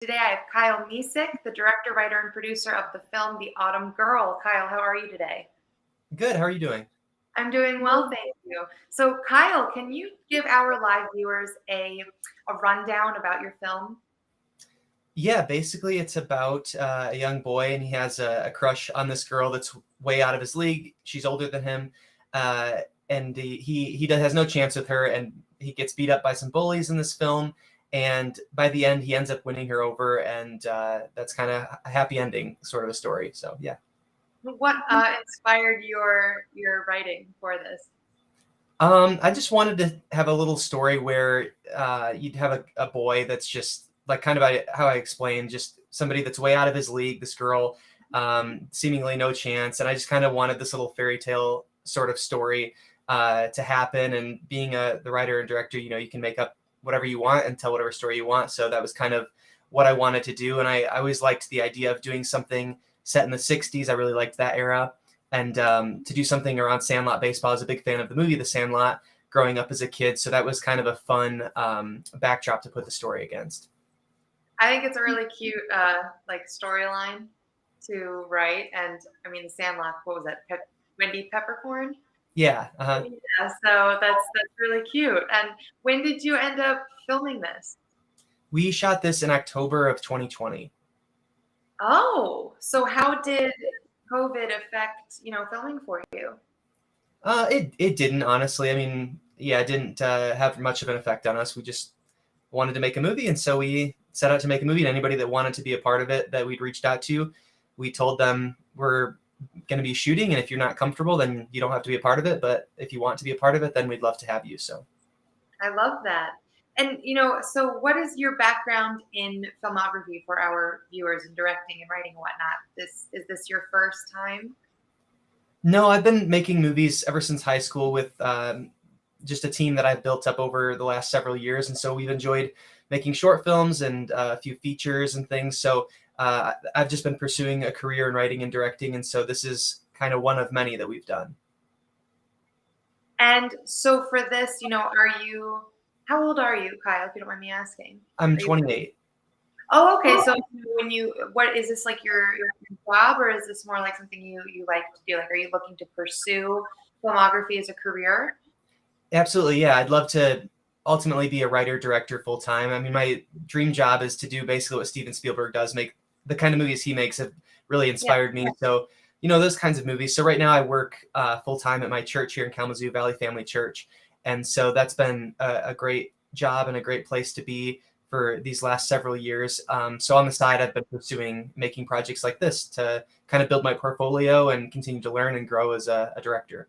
Today I have Kyle Misek, the director, writer, and producer of the film The Autumn Girl. Kyle, how are you today? Good. How are you doing? I'm doing well, thank you. So, Kyle, can you give our live viewers a rundown about your film? Yeah, basically, it's about a young boy, and he has a crush on this girl that's way out of his league. She's older than him, uh, and has no chance with her, and he gets beat up by some bullies in this film. And by the end, he ends up winning her over, and that's kind of a happy ending, sort of a story. So yeah. What inspired your writing for this? I just wanted to have a little story where you'd have a boy that's just like kind of how I explained, just somebody that's way out of his league, this girl, seemingly no chance. And I just kind of wanted this little fairy tale sort of story to happen. And being the writer and director, you can make up whatever you want and tell whatever story you want. So that was kind of what I wanted to do. And I always liked the idea of doing something set in the 60s. I really liked that era. And to do something around Sandlot baseball. I was a big fan of the movie The Sandlot growing up as a kid, so that was kind of a fun backdrop to put the story against. I think it's a really cute like storyline to write, and I mean, The Sandlot. What was that? Wendy Peppercorn. Yeah, Yeah, so that's really cute. And when did you end up filming this? we shot this in October of 2020. Oh, so how did COVID affect, filming for you? It didn't, honestly. I mean, yeah, it didn't have much of an effect on us. We just wanted to make a movie, and so we set out to make a movie. And anybody that wanted to be a part of it that we'd reached out to, we told them we're going to be shooting, and if you're not comfortable, then you don't have to be a part of it. But if you want to be a part of it, then we'd love to have you. So. I love that. And, so what is your background in filmography for our viewers and directing and writing and whatnot? Is this your first time? No, I've been making movies ever since high school with just a team that I've built up over the last several years. And so we've enjoyed making short films and a few features and things. So I've just been pursuing a career in writing and directing. And so this is kind of one of many that we've done. And so for this, how old are you, Kyle, if you don't mind me asking? I'm Are you 28. Oh, okay. So what is this like your job, or is this more like something you like to do? Like, are you looking to pursue filmography as a career? Absolutely. Yeah. I'd love to ultimately be a writer director full time. I mean, my dream job is to do basically what Steven Spielberg does. Make the kind of movies he makes have really Yeah. inspired me. So, those kinds of movies. So right now I work full time at my church here in Kalamazoo Valley Family Church. And so that's been a great job and a great place to be for these last several years. So on the side, I've been pursuing making projects like this to kind of build my portfolio and continue to learn and grow as a director.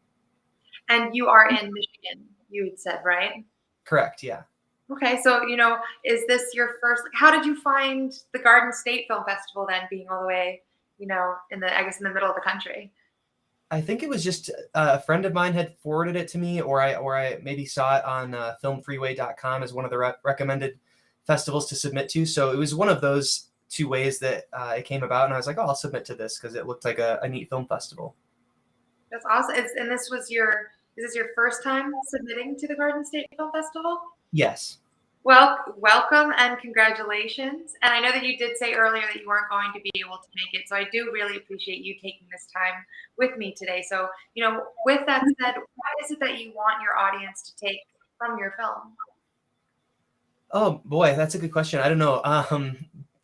And you are in Michigan, you had said, right? Correct. Yeah. Okay, so is this your first? How did you find the Garden State Film Festival then, being all the way, in the I guess in the middle of the country? I think it was just a friend of mine had forwarded it to me, or I maybe saw it on filmfreeway.com as one of the recommended festivals to submit to. So it was one of those two ways that it came about, and I was like, oh, I'll submit to this because it looked like a neat film festival. That's awesome. And is this your first time submitting to the Garden State Film Festival? Yes. Well, welcome and congratulations. And I know that you did say earlier that you weren't going to be able to make it. So I do really appreciate you taking this time with me today. So, with that said, what is it that you want your audience to take from your film? Oh boy, that's a good question. I don't know.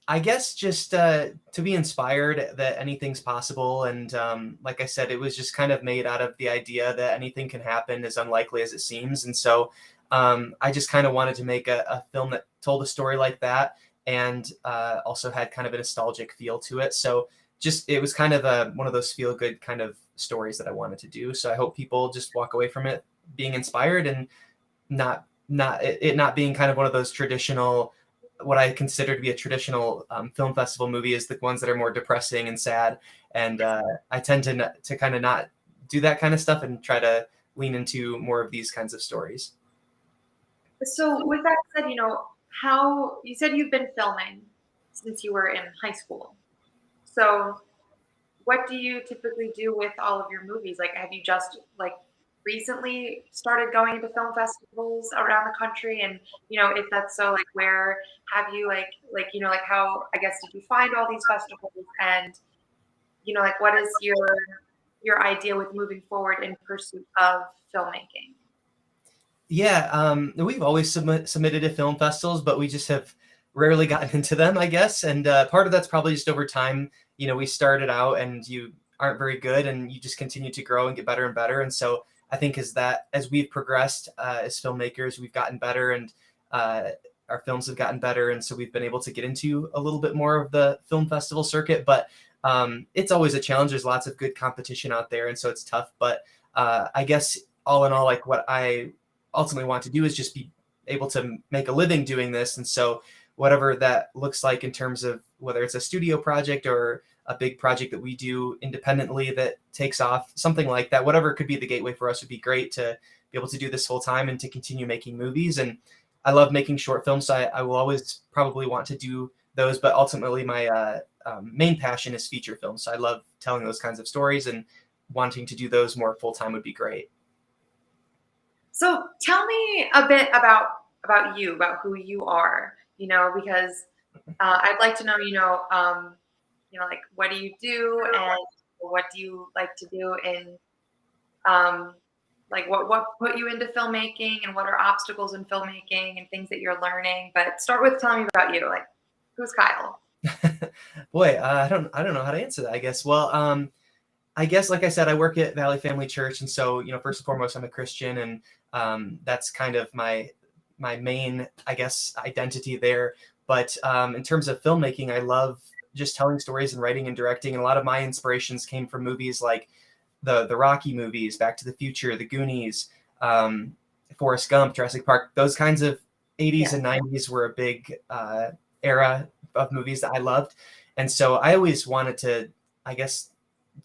I guess just to be inspired that anything's possible, and like I said, it was just kind of made out of the idea that anything can happen, as unlikely as it seems. And so I just kind of wanted to make a film that told a story like that, and also had kind of a nostalgic feel to it. So just it was kind of one of those feel good kind of stories that I wanted to do. So I hope people just walk away from it being inspired and not not being kind of one of those traditional, what I consider to be a traditional film festival movie is the ones that are more depressing and sad. And I tend to kind of not do that kind of stuff and try to lean into more of these kinds of stories. So, with that said, how you said you've been filming since you were in high school. So, what do you typically do with all of your movies? Like, have you just like recently started going to film festivals around the country, and if that's so, like, where have you like how, I guess, did you find all these festivals, and like what is your idea with moving forward in pursuit of filmmaking? Yeah, we've always submitted to film festivals, but we just have rarely gotten into them, I guess. And part of that's probably just over time. We started out and you aren't very good, and you just continue to grow and get better and better. And so I think as we've progressed as filmmakers, we've gotten better, and uh, our films have gotten better, and so we've been able to get into a little bit more of the film festival circuit. But it's always a challenge. There's lots of good competition out there, and so it's tough. But I guess all in all, like what I ultimately want to do is just be able to make a living doing this. And so whatever that looks like in terms of whether it's a studio project or a big project that we do independently that takes off, something like that, whatever could be the gateway for us would be great to be able to do this full time and to continue making movies. And I love making short films, so I will always probably want to do those, but ultimately my main passion is feature films. So I love telling those kinds of stories, and wanting to do those more full time would be great. So tell me a bit about you, about who you are, because I'd like to know, like what do you do, and what do you like to do in um, like what put you into filmmaking, and what are obstacles in filmmaking and things that you're learning. But start with telling me about you, like who's Kyle? Boy, I don't know how to answer that, I guess. Well, I guess, like I said, I work at Valley Family Church, and so first and foremost, I'm a Christian, and that's kind of my main, I guess, identity there. But in terms of filmmaking, I love just telling stories and writing and directing. And a lot of my inspirations came from movies like the Rocky movies, Back to the Future, The Goonies, um, Forrest Gump, Jurassic Park. Those kinds of 80s Yeah. and 90s were a big era of movies that I loved, and so I always wanted to, I guess,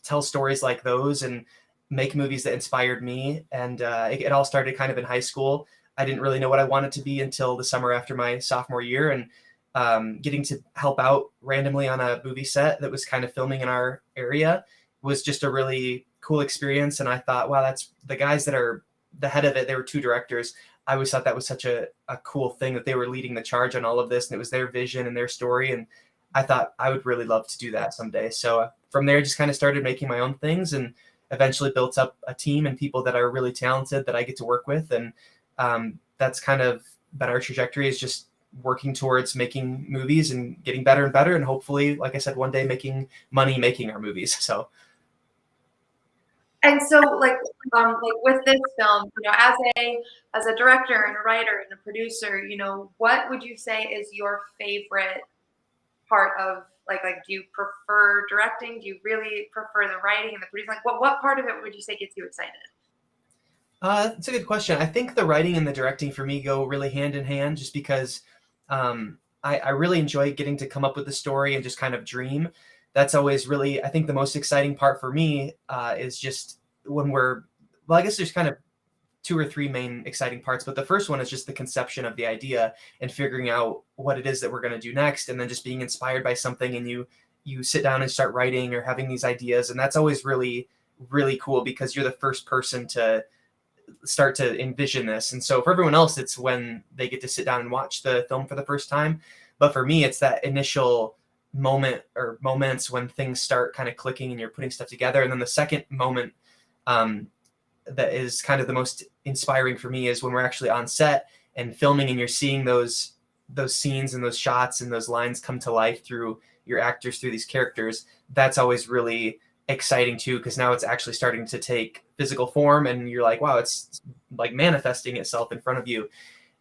tell stories like those and make movies that inspired me. And it all started kind of in high school. I didn't really know what I wanted to be until the summer after my sophomore year, and getting to help out randomly on a movie set that was kind of filming in our area was just a really cool experience. And I thought, wow, that's the guys that are the head of it. They were two directors. I always thought that was such a cool thing that they were leading the charge on all of this, and it was their vision and their story. And I thought I would really love to do that someday. So from there, just kind of started making my own things, and eventually built up a team and people that are really talented that I get to work with. And that's kind of been our trajectory, is just working towards making movies and getting better and better. And hopefully, like I said, one day making money making our movies. So And so, like with this film, as a director and a writer and a producer, what would you say is your favorite part of, do you prefer directing? Do you really prefer the writing and the producing? Like what part of it would you say gets you excited? it's a good question. I think the writing and the directing for me go really hand in hand, just because I really enjoy getting to come up with the story and just kind of dream. That's always really, I think, the most exciting part for me is just when well, I guess there's kind of two or three main exciting parts, but the first one is just the conception of the idea and figuring out what it is that we're going to do next, and then just being inspired by something, and you sit down and start writing or having these ideas. And that's always really, really cool, because you're the first person to start to envision this. And so for everyone else, it's when they get to sit down and watch the film for the first time. But for me, it's that initial moment or moments when things start kind of clicking and you're putting stuff together. And then the second moment um, that is kind of the most inspiring for me is when we're actually on set and filming, and you're seeing those scenes and those shots and those lines come to life through your actors, through these characters. That's always really exciting too, because now it's actually starting to take physical form, and you're like, wow, it's like manifesting itself in front of you.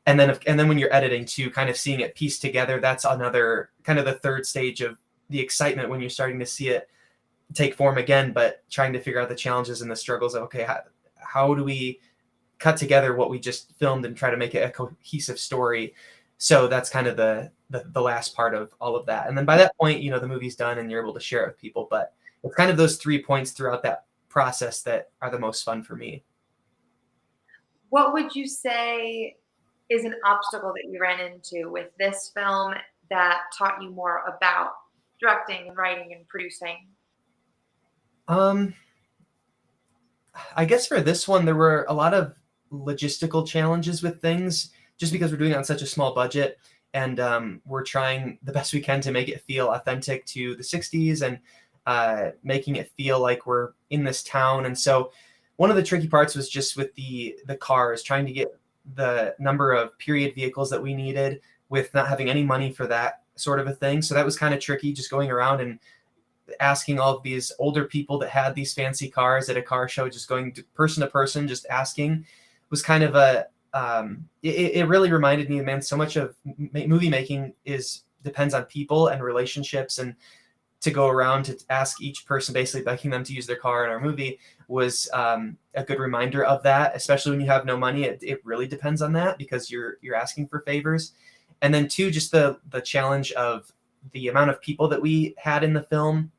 And then when you're editing too, kind of seeing it pieced together, that's another kind of the third stage of the excitement, when you're starting to see it take form again, but trying to figure out the challenges and the struggles of, okay, how do we cut together what we just filmed and try to make it a cohesive story. So that's kind of the last part of all of that. And then by that point, the movie's done and you're able to share it with people. But it's kind of those 3 points throughout that process that are the most fun for me. What would you say is an obstacle that you ran into with this film that taught you more about directing and writing and producing? Um, I guess for this one, there were a lot of logistical challenges with things just because we're doing it on such a small budget. And we're trying the best we can to make it feel authentic to the 60s and making it feel like we're in this town. And so one of the tricky parts was just with the cars, trying to get the number of period vehicles that we needed with not having any money for that sort of a thing. So that was kind of tricky, just going around and asking all of these older people that had these fancy cars at a car show, just going to person, just asking, was kind of a it really reminded me, man, so much of movie making is depends on people and relationships, and to go around to ask each person, basically begging them to use their car in our movie, was a good reminder of that. Especially when you have no money, it really depends on that because you're asking for favors. And then two, just the challenge of the amount of people that we had in the film,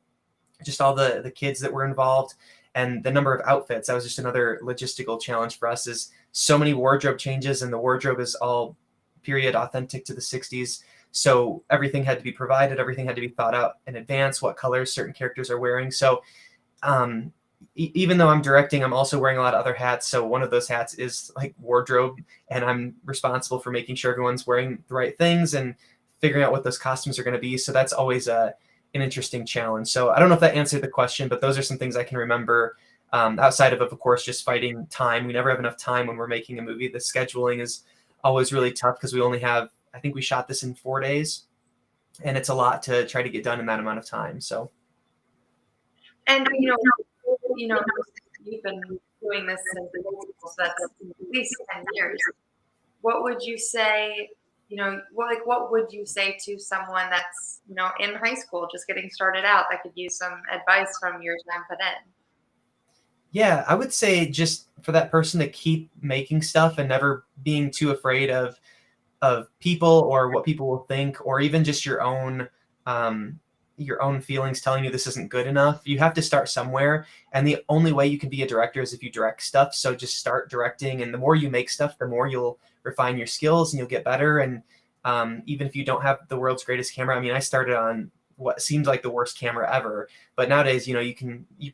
just all the kids that were involved, and the number of outfits. That was just another logistical challenge for us. Is so many wardrobe changes, and the wardrobe is all period authentic to the 60s. So everything had to be provided, everything had to be thought out in advance, what colors certain characters are wearing. So even though I'm directing, I'm also wearing a lot of other hats. So one of those hats is like wardrobe, and I'm responsible for making sure everyone's wearing the right things and figuring out what those costumes are going to be. So that's always an interesting challenge. So I don't know if that answered the question, but those are some things I can remember, outside of course, just fighting time. We never have enough time when we're making a movie. The scheduling is always really tough because we only have, I think we shot this in 4 days, and it's a lot to try to get done in that amount of time. So, And you've been doing this since so that's at least 10 years. What would you say? What would you say to someone that's in high school, just getting started out, that could use some advice from your time put in? yeah, I would say just for that person to keep making stuff and never being too afraid of people or what people will think, or even just your own feelings telling you this isn't good enough. You have to start somewhere, and the only way you can be a director is if you direct stuff. So just start directing, and the more you make stuff, the more you'll refine your skills and you'll get better. And even if you don't have the world's greatest camera, I mean, I started on what seems like the worst camera ever, but nowadays, you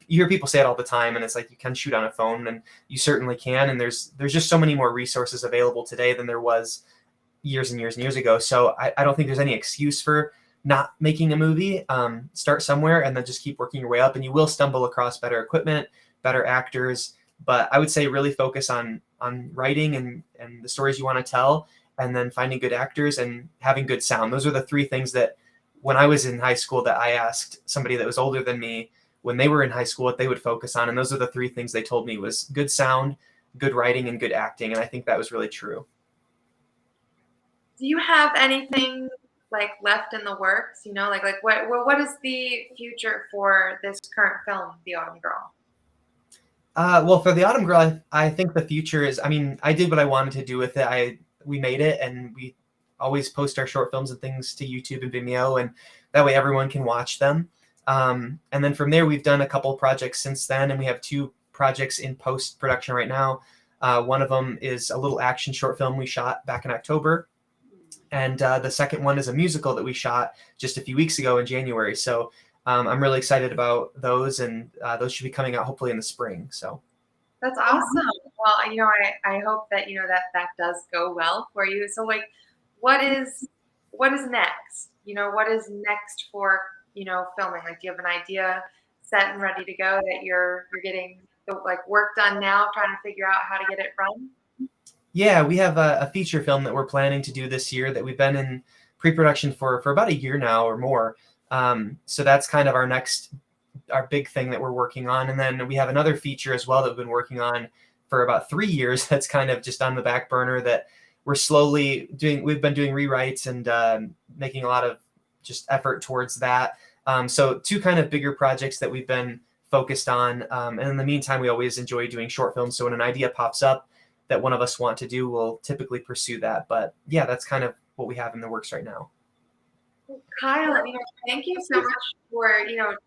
hear people say it all the time, and it's like you can shoot on a phone, and you certainly can. And there's just so many more resources available today than there was years and years and years ago. So I don't think there's any excuse for not making a movie. Start somewhere and then just keep working your way up, and you will stumble across better equipment, better actors. But I would say really focus on writing and the stories you want to tell, and then finding good actors and having good sound. Those are the three things that when I was in high school that I asked somebody that was older than me when they were in high school what they would focus on. And those are the three things they told me: was good sound, good writing, and good acting. And I think that was really true. Do you have anything like left in the works? What is the future for this current film, The Autumn Girl? Well, for the Autumn Girl, I think the future is. I mean, I did what I wanted to do with it. We made it, and we always post our short films and things to YouTube and Vimeo, and that way everyone can watch them. And then from there, we've done a couple of projects since then, and we have 2 projects in post production right now. One of them is a little action short film we shot back in October, and the second one is a musical that we shot just a few weeks ago in January. So I'm really excited about those, and those should be coming out hopefully in the spring. So That's awesome. Well, I hope that that does go well for you. So what is next? What is next for filming? Like, do you have an idea set and ready to go that you're getting the work done now, trying to figure out how to get it run? yeah, we have a feature film that we're planning to do this year that we've been in pre-production for about a year now or more. So that's kind of our big thing that we're working on. And then we have another feature as well that we've been working on for about 3 years. That's kind of just on the back burner that we're slowly doing. We've been doing rewrites and making a lot of just effort towards that. So 2 kind of bigger projects that we've been focused on. And in the meantime, we always enjoy doing short films. So when an idea pops up that one of us want to do, we'll typically pursue that. But yeah, that's kind of what we have in the works right now. Kyle, thank you so much for,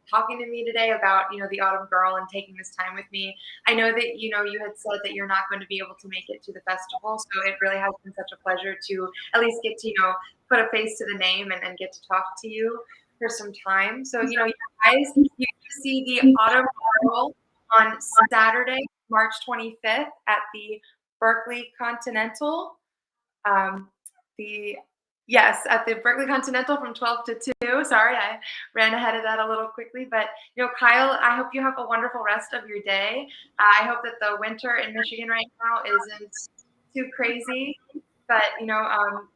talking to me today about, The Autumn Girl and taking this time with me. I know that, you had said that you're not going to be able to make it to the festival. So it really has been such a pleasure to at least get to, put a face to the name and get to talk to you for some time. So, you guys, you can see The Autumn Girl on Saturday, March 25th at the Berkeley Continental. At the Berkeley Continental from 12 to 2. Sorry, I ran ahead of that a little quickly. But, Kyle, I hope you have a wonderful rest of your day. I hope that the winter in Michigan right now isn't too crazy. But,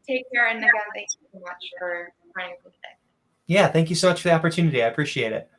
take care. And again, thank you so much for running with me today. Yeah, thank you so much for the opportunity. I appreciate it.